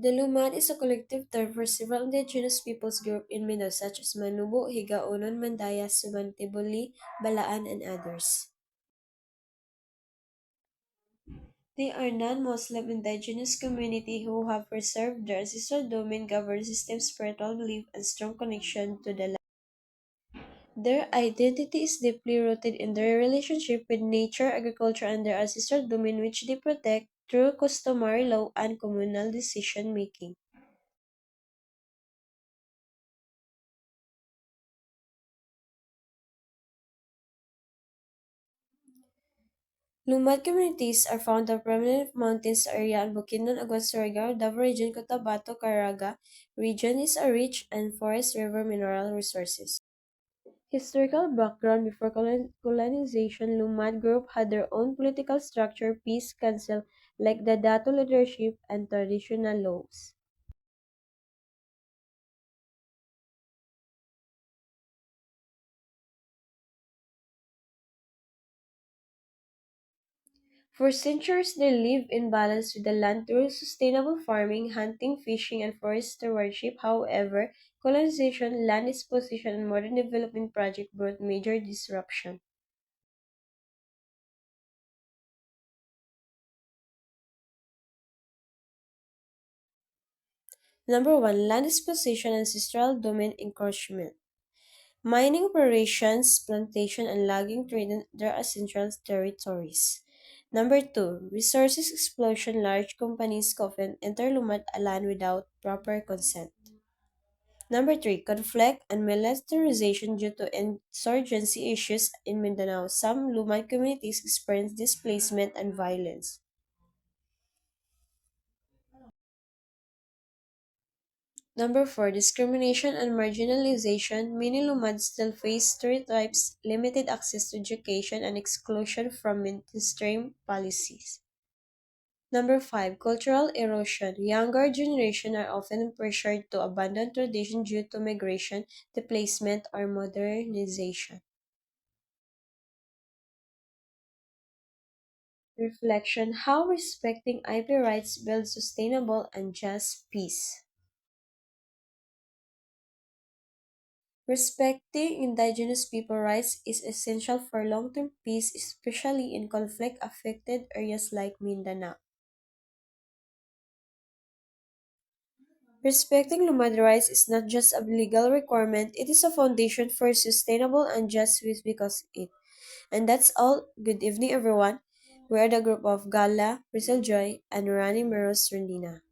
The Lumad is a collective term for several indigenous peoples groups in Mindanao such as Manubo, Higaonon, Mandaya, Subantibuli, Balaan, and others. They are non-Muslim indigenous community who have preserved their ancestral domain, governed system, spiritual belief, and strong connection to the land. Their identity is deeply rooted in their relationship with nature, agriculture, and their ancestral domain which they protect through customary law and communal decision making. Lumad communities are found in prominent mountains area in Bukidnon, Aguas Surigao, Davao Region, Cotabato, Caraga region is a rich and forest river mineral resources. Historical background before colonization, Lumad group had their own political structure, peace council like the Dato leadership and traditional laws. For centuries, they lived in balance with the land through sustainable farming, hunting, fishing, and forest stewardship. However, colonization, land disposition, and modern development projects brought major disruption. Number 1. Land disposition and ancestral domain encroachment. Mining operations, plantation, and logging threatened their ancestral territories. Number 2. Resources explosion. Large companies often enter Lumad land without proper consent. Number 3. Conflict and militarization due to insurgency issues in Mindanao. Some Lumad communities experience displacement and violence. Number 4. Discrimination and marginalization. Many Lumad still face stereotypes, limited access to education, and exclusion from mainstream policies. Number 5. Cultural erosion. Younger generation are often pressured to abandon tradition due to migration, displacement, or modernization. Reflection: how respecting IP rights builds sustainable and just peace. Respecting indigenous people rights is essential for long-term peace, especially in conflict-affected areas like Mindanao. Respecting Lumad rights is not just a legal requirement, it is a foundation for sustainable and just peace because it. And that's all. Good evening, everyone. We are the group of Gala, Rizal Joy, and Rani Meros Rundina.